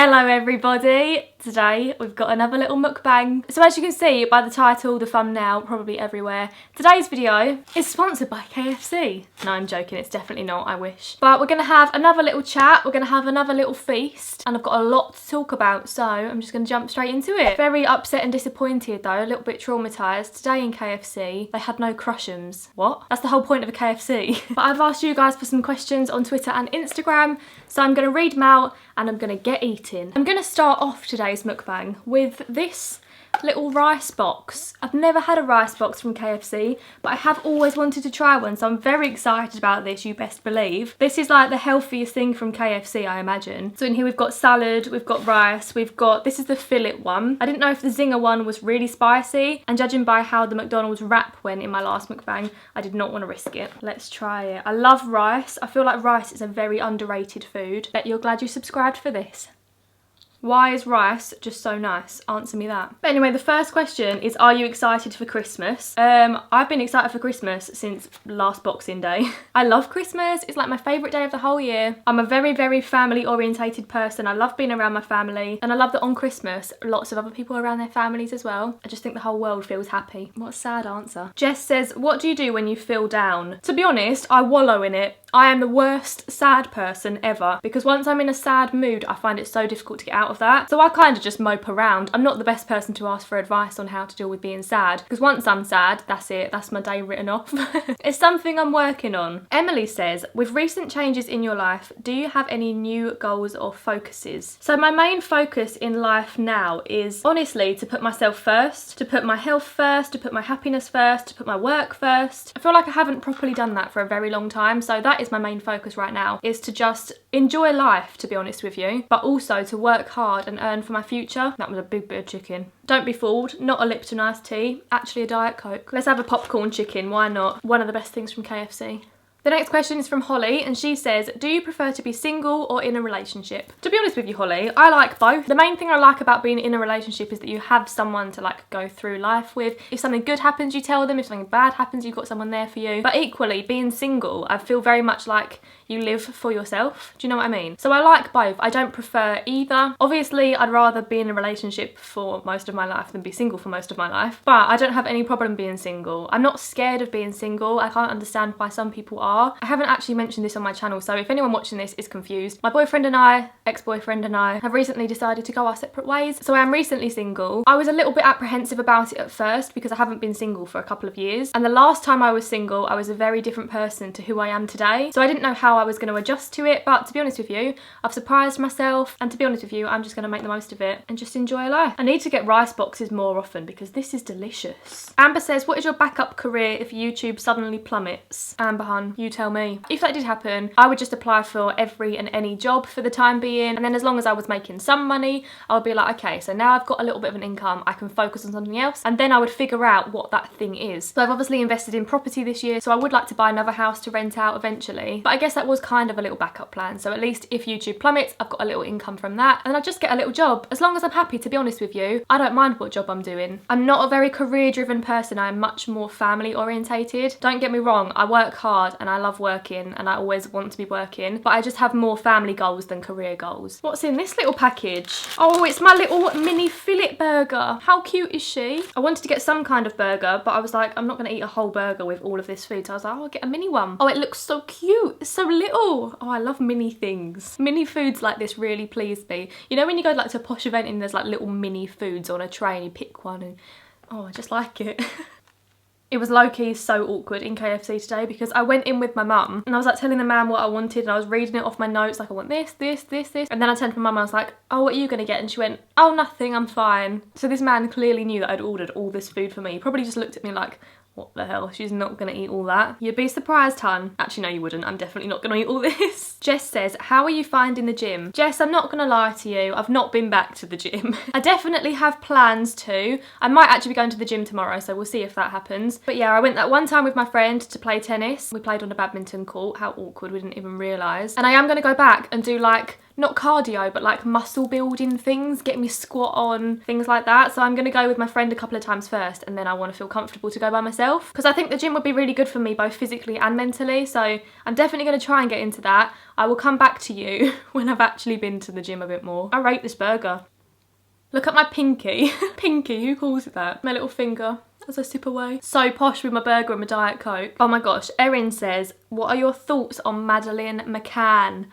Hello everybody! Today we've got another little mukbang. So as you can see by the title, the thumbnail, probably everywhere, today's video is sponsored by KFC. No, I'm joking, it's definitely not, I wish. But we're going to have another little chat, we're going to have another little feast, and I've got a lot to talk about, so I'm just going to jump straight into it. Very upset and disappointed though, a little bit traumatised. Today in KFC, they had no crushums. What? That's the whole point of a KFC. But I've asked you guys for some questions on Twitter and Instagram, so I'm going to read them out and I'm going to get eating. I'm going to start off today's mukbang with this little rice box. I've never had a rice box from KFC, but I have always wanted to try one, so I'm very excited about this, you best believe. This is like the healthiest thing from KFC, I imagine. So in here we've got salad, we've got rice, this is the fillet one. I didn't know if the zinger one was really spicy, and judging by how the McDonald's wrap went in my last mukbang, I did not want to risk it. Let's try it. I love rice. I feel like rice is a very underrated food. Bet you're glad you subscribed for this. Why is rice just so nice? Answer me that. But anyway, the first question is, are you excited for Christmas? I've been excited for Christmas since last Boxing Day. I love Christmas. It's like my favourite day of the whole year. I'm a very, very family orientated person. I love being around my family, and I love that on Christmas, lots of other people are around their families as well. I just think the whole world feels happy. What a sad answer. Jess says, what do you do when you feel down? To be honest, I wallow in it. I am the worst sad person ever, because once I'm in a sad mood, I find it so difficult to get out of that. So I kind of just mope around. I'm not the best person to ask for advice on how to deal with being sad, because once I'm sad, that's it. That's my day written off. It's something I'm working on. Emily says, with recent changes in your life, do you have any new goals or focuses? So my main focus in life now is honestly to put myself first, to put my health first, to put my happiness first, to put my work first. I feel like I haven't properly done that for a very long time, so that is my main focus right now, is to just enjoy life, to be honest with you, but also to work hard and earn for my future. That was a big bit of chicken. Don't be fooled, not a Lipton iced tea, actually a Diet Coke. Let's have a popcorn chicken, why not? One of the best things from KFC. The next question is from Holly, and she says, do you prefer to be single or in a relationship? To be honest with you, Holly, I like both. The main thing I like about being in a relationship is that you have someone to like go through life with. If something good happens, you tell them. If something bad happens, you've got someone there for you. But equally, being single, I feel very much like you live for yourself. Do you know what I mean? So I like both. I don't prefer either. Obviously, I'd rather be in a relationship for most of my life than be single for most of my life. But I don't have any problem being single. I'm not scared of being single. I can't understand why some people are. I haven't actually mentioned this on my channel, so if anyone watching this is confused, my boyfriend and I, ex-boyfriend and I, have recently decided to go our separate ways. So I am recently single. I was a little bit apprehensive about it at first because I haven't been single for a couple of years. And the last time I was single, I was a very different person to who I am today. So I didn't know how I was going to adjust to it, but to be honest with you, I've surprised myself. And to be honest with you, I'm just going to make the most of it and just enjoy life. I need to get rice boxes more often because this is delicious. Amber says, what is your backup career if YouTube suddenly plummets? Amber hun, you tell me. If that did happen, I would just apply for every and any job for the time being, and then as long as I was making some money, I would be like, okay, so now I've got a little bit of an income, I can focus on something else, and then I would figure out what that thing is. So I've obviously invested in property this year, so I would like to buy another house to rent out eventually, but I guess that was kind of a little backup plan. So at least if YouTube plummets, I've got a little income from that, and I'll just get a little job. As long as I'm happy, to be honest with you, I don't mind what job I'm doing. I'm not a very career driven person, I'm much more family orientated. Don't get me wrong, I work hard and I love working and I always want to be working, but I just have more family goals than career goals. What's in this little package? Oh, it's my little mini fillet burger. How cute is she? I wanted to get some kind of burger, but I was like, I'm not going to eat a whole burger with all of this food, so I was like, oh, I'll get a mini one. Oh, it looks so cute. It's so little. Oh, I love mini things. Mini foods like this really please me. You know when you go like to a posh event and there's like little mini foods on a tray and you pick one and oh, I just like it. It was low-key so awkward in KFC today because I went in with my mum and I was like telling the man what I wanted and I was reading it off my notes like I want this, this, this, this. And then I turned to my mum and I was like, oh, what are you going to get? And she went, oh, nothing, I'm fine. So this man clearly knew that I'd ordered all this food for me. He probably just looked at me like, what the hell, she's not gonna eat all that. You'd be surprised, hun. Actually, no, you wouldn't. I'm definitely not gonna eat all this. Jess says, how are you finding the gym? Jess, I'm not gonna lie to you. I've not been back to the gym. I definitely have plans to. I might actually be going to the gym tomorrow, so we'll see if that happens. But yeah, I went that one time with my friend to play tennis. We played on a badminton court. How awkward, we didn't even realise. And I am gonna go back and do like not cardio, but like muscle building things, get me squat on, things like that. So I'm gonna go with my friend a couple of times first, and then I want to feel comfortable to go by myself, because I think the gym would be really good for me both physically and mentally. So I'm definitely going to try and get into that. I will come back to you when I've actually been to the gym a bit more. I rate this burger. Look at my pinky. Pinky, who calls it that? My little finger as I sip away. So posh with my burger and my Diet Coke. Oh my gosh, Erin says, what are your thoughts on Madeleine McCann?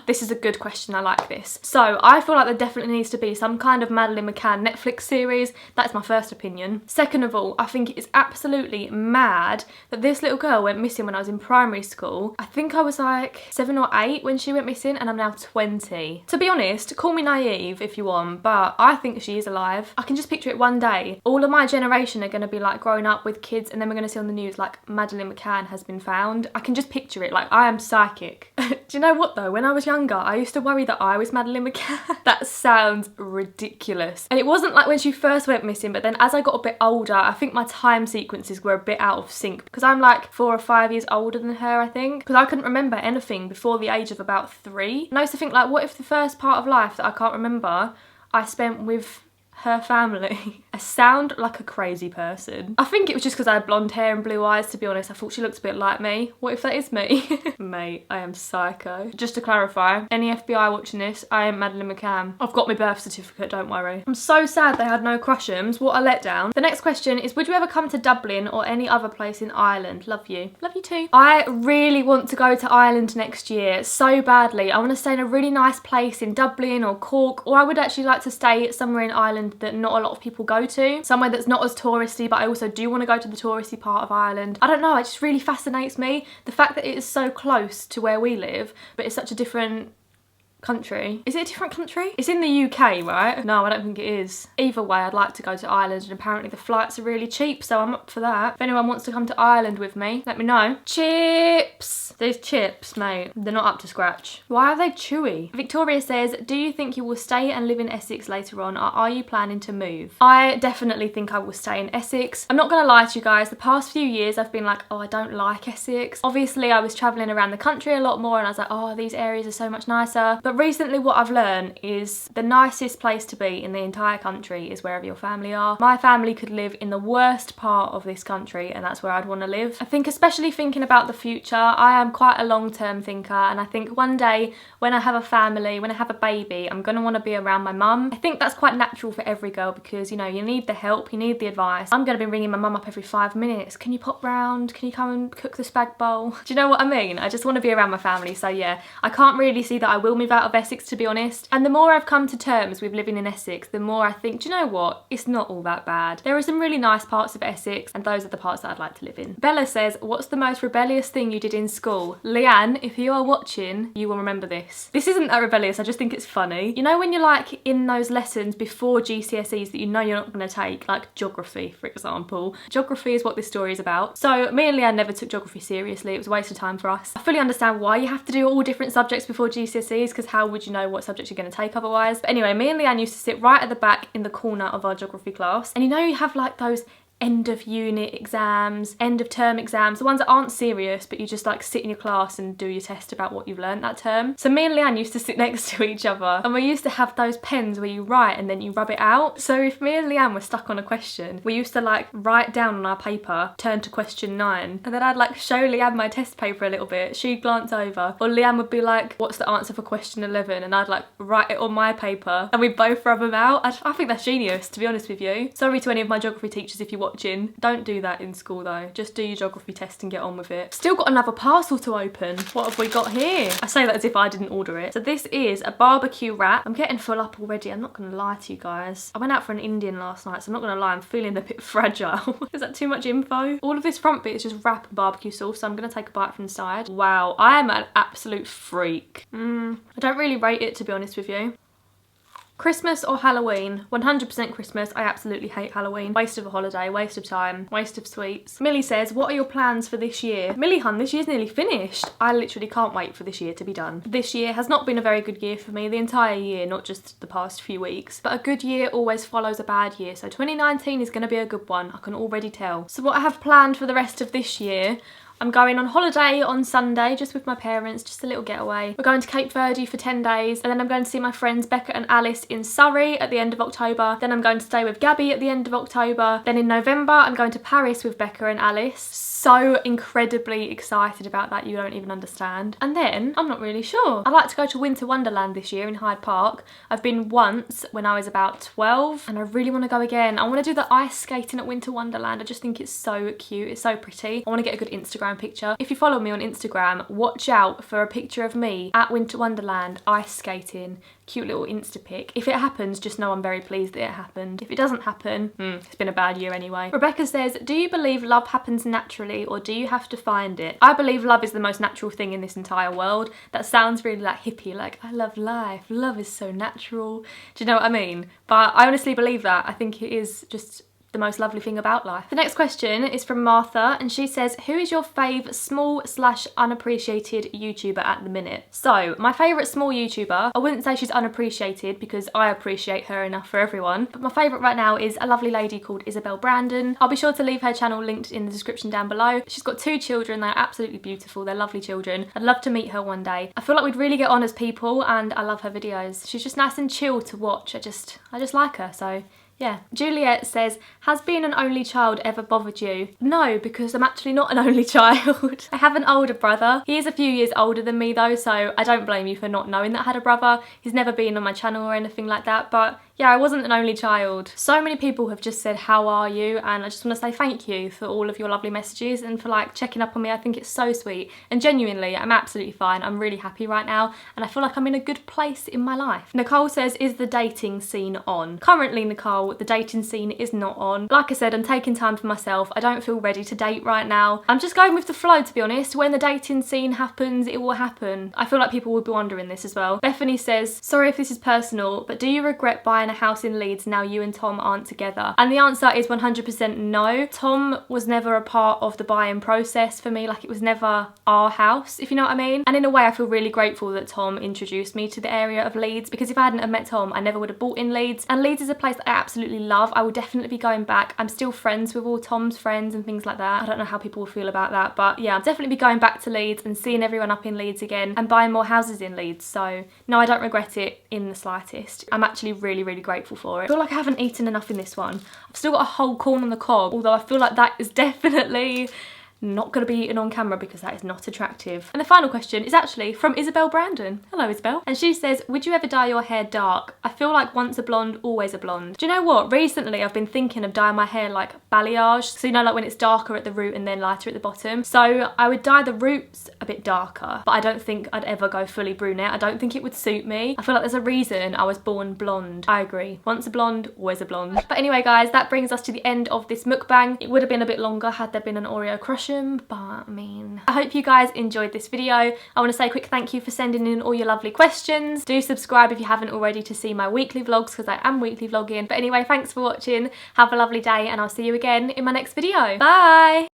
This is a good question, I like this. So I feel like there definitely needs to be some kind of Madeleine McCann Netflix series. That's my first opinion. Second of all, I think it is absolutely mad that this little girl went missing when I was in primary school. I think I was like 7 or 8 when she went missing, and I'm now 20. To be honest, call me naive if you want, but I think she is alive. I can just picture it one day. All of my generation are going to be like growing up with kids, and then we're going to see on the news like Madeleine McCann has been found. I can just picture it. Like, I am psychic. Do you know what though? When I was younger, I used to worry that I was Madeleine McCann. That sounds ridiculous. And it wasn't like when she first went missing, but then as I got a bit older, I think my time sequences were a bit out of sync, because I'm like 4 or 5 years older than her, I think, because I couldn't remember anything before the age of about 3. And I used to think, like, what if the first part of life that I can't remember I spent with her family? I sound like a crazy person. I think it was just because I had blonde hair and blue eyes, to be honest. I thought she looked a bit like me. What if that is me? Mate, I am psycho. Just to clarify, any FBI watching this, I am Madeleine McCann. I've got my birth certificate, don't worry. I'm so sad they had no crushums. What a letdown. The next question is, would you ever come to Dublin or any other place in Ireland? Love you. Love you too. I really want to go to Ireland next year so badly. I want to stay in a really nice place in Dublin or Cork, or I would actually like to stay somewhere in Ireland that not a lot of people go to. Somewhere that's not as touristy, but I also do want to go to the touristy part of Ireland. I don't know, it just really fascinates me. The fact that it is so close to where we live, but it's such a different country. Is it a different country? It's in the UK, right? No, I don't think it is. Either way, I'd like to go to Ireland, and apparently the flights are really cheap, so I'm up for that. If anyone wants to come to Ireland with me, let me know. Chips! These chips, mate, they're not up to scratch. Why are they chewy? Victoria says, do you think you will stay and live in Essex later on, or are you planning to move? I definitely think I will stay in Essex. I'm not gonna lie to you guys, the past few years I've been like, oh, I don't like Essex. Obviously, I was traveling around the country a lot more, and I was like, oh, these areas are so much nicer. But recently what I've learned is the nicest place to be in the entire country is wherever your family are. My family could live in the worst part of this country, and that's where I'd want to live. I think, especially thinking about the future, I am quite a long-term thinker, and I think one day when I have a family, when I have a baby, I'm going to want to be around my mum. I think that's quite natural for every girl, because, you know, you need the help, you need the advice. I'm going to be ringing my mum up every 5 minutes. Can you pop round? Can you come and cook the spag bowl? Do you know what I mean? I just want to be around my family. So yeah, I can't really see that I will move out of Essex, to be honest. And the more I've come to terms with living in Essex, the more I think, do you know what? It's not all that bad. There are some really nice parts of Essex, and those are the parts that I'd like to live in. Bella says, what's the most rebellious thing you did in school? Leanne, if you are watching, you will remember this. This isn't that rebellious, I just think it's funny. You know when you're like in those lessons before GCSEs that you know you're not going to take, like geography, for example. Geography is what this story is about. So me and Leanne never took geography seriously. It was a waste of time for us. I fully understand why you have to do all different subjects before GCSEs, because how would you know what subject you're going to take otherwise? But anyway, me and Leanne used to sit right at the back in the corner of our geography class, and you know you have like those end of unit exams, end of term exams, the ones that aren't serious, but you just like sit in your class and do your test about what you've learned that term. So me and Leanne used to sit next to each other, and we used to have those pens where you write and then you rub it out. So if me and Leanne were stuck on a question, we used to like write down on our paper, turn to question 9, and then I'd like show Leanne my test paper a little bit, she'd glance over, or Leanne would be like, what's the answer for question 11? And I'd like write it on my paper, and we'd both rub them out. I think that's genius, to be honest with you. Sorry to any of my geography teachers if you watch. Don't do that in school though. Just do your geography test and get on with it. Still got another parcel to open. What have we got here? I say that as if I didn't order it. So this is a barbecue wrap. I'm getting full up already. I'm not gonna lie to you guys. I went out for an Indian last night, so I'm not gonna lie, I'm feeling a bit fragile. Is that too much info? All of this front bit is just wrap and barbecue sauce, so I'm gonna take a bite from the side. Wow, I am an absolute freak. I don't really rate it, to be honest with you. Christmas or Halloween? 100% Christmas. I absolutely hate Halloween. Waste of a holiday, waste of time, waste of sweets. Millie says, what are your plans for this year? Millie hun, this year's nearly finished. I literally can't wait for this year to be done. This year has not been a very good year for me, the entire year, not just the past few weeks. But a good year always follows a bad year, so 2019 is going to be a good one. I can already tell. So what I have planned for the rest of this year, I'm going on holiday on Sunday just with my parents, just a little getaway. We're going to Cape Verde for 10 days and then I'm going to see my friends Becca and Alice in Surrey at the end of October. Then I'm going to stay with Gabby at the end of October. Then in November I'm going to Paris with Becca and Alice. So incredibly excited about that, you don't even understand. And then I'm not really sure. I'd like to go to Winter Wonderland this year in Hyde Park. I've been once when I was about 12 and I really want to go again. I want to do the ice skating at Winter Wonderland. I just think it's so cute, it's so pretty. I want to get a good Instagram picture. If you follow me on Instagram, watch out for a picture of me at Winter Wonderland ice skating. Cute little Insta pic. If it happens, just know I'm very pleased that it happened. If it doesn't happen, it's been a bad year anyway. Rebecca says, do you believe love happens naturally or do you have to find it? I believe love is the most natural thing in this entire world. That sounds really like hippie, like I love life. Love is so natural. Do you know what I mean? But I honestly believe that. I think it is just the most lovely thing about life. The next question is from Martha and she says, who is your fave small/unappreciated YouTuber at the minute? So my favourite small YouTuber, I wouldn't say she's unappreciated because I appreciate her enough for everyone, but my favourite right now is a lovely lady called Isabel Brandon. I'll be sure to leave her channel linked in the description down below. She's got 2 children, they're absolutely beautiful, they're lovely children. I'd love to meet her one day. I feel like we'd really get on as people and I love her videos. She's just nice and chill to watch. I just like her, so yeah. Juliet says, has being an only child ever bothered you? No, because I'm actually not an only child. I have an older brother. He is a few years older than me though, so I don't blame you for not knowing that I had a brother. He's never been on my channel or anything like that, but yeah, I wasn't an only child. So many people have just said, how are you? And I just want to say thank you for all of your lovely messages and for like checking up on me. I think it's so sweet. And genuinely, I'm absolutely fine. I'm really happy right now. And I feel like I'm in a good place in my life. Nicole says, is the dating scene on? Currently, Nicole, the dating scene is not on. Like I said, I'm taking time for myself. I don't feel ready to date right now. I'm just going with the flow, to be honest. When the dating scene happens, it will happen. I feel like people will be wondering this as well. Bethany says, sorry if this is personal, but do you regret buying a house in Leeds now you and Tom aren't together? And the answer is 100% no. Tom was never a part of the buying process for me. Like, it was never our house, if you know what I mean. And in a way, I feel really grateful that Tom introduced me to the area of Leeds, because if I hadn't have met Tom, I never would have bought in Leeds. And Leeds is a place that I absolutely love. I will definitely be going back. I'm still friends with all Tom's friends and things like that. I don't know how people will feel about that, but yeah, I'll definitely be going back to Leeds and seeing everyone up in Leeds again and buying more houses in Leeds. So no, I don't regret it in the slightest. I'm actually really, really grateful for it. I feel like I haven't eaten enough in this one. I've still got a whole corn on the cob, although I feel like that is definitely not going to be eaten on camera because that is not attractive. And the final question is actually from Isabel Brandon. Hello, Isabel. And she says, would you ever dye your hair dark? I feel like once a blonde, always a blonde. Do you know what? Recently, I've been thinking of dyeing my hair like balayage. So you know, like when it's darker at the root and then lighter at the bottom. So I would dye the roots a bit darker, but I don't think I'd ever go fully brunette. I don't think it would suit me. I feel like there's a reason I was born blonde. I agree. Once a blonde, always a blonde. But anyway, guys, that brings us to the end of this mukbang. It would have been a bit longer had there been an Oreo crush. But I mean, I hope you guys enjoyed this video. I want to say a quick thank you for sending in all your lovely questions. Do subscribe if you haven't already to see my weekly vlogs, because I am weekly vlogging. But anyway, thanks for watching. Have a lovely day and I'll see you again in my next video. Bye!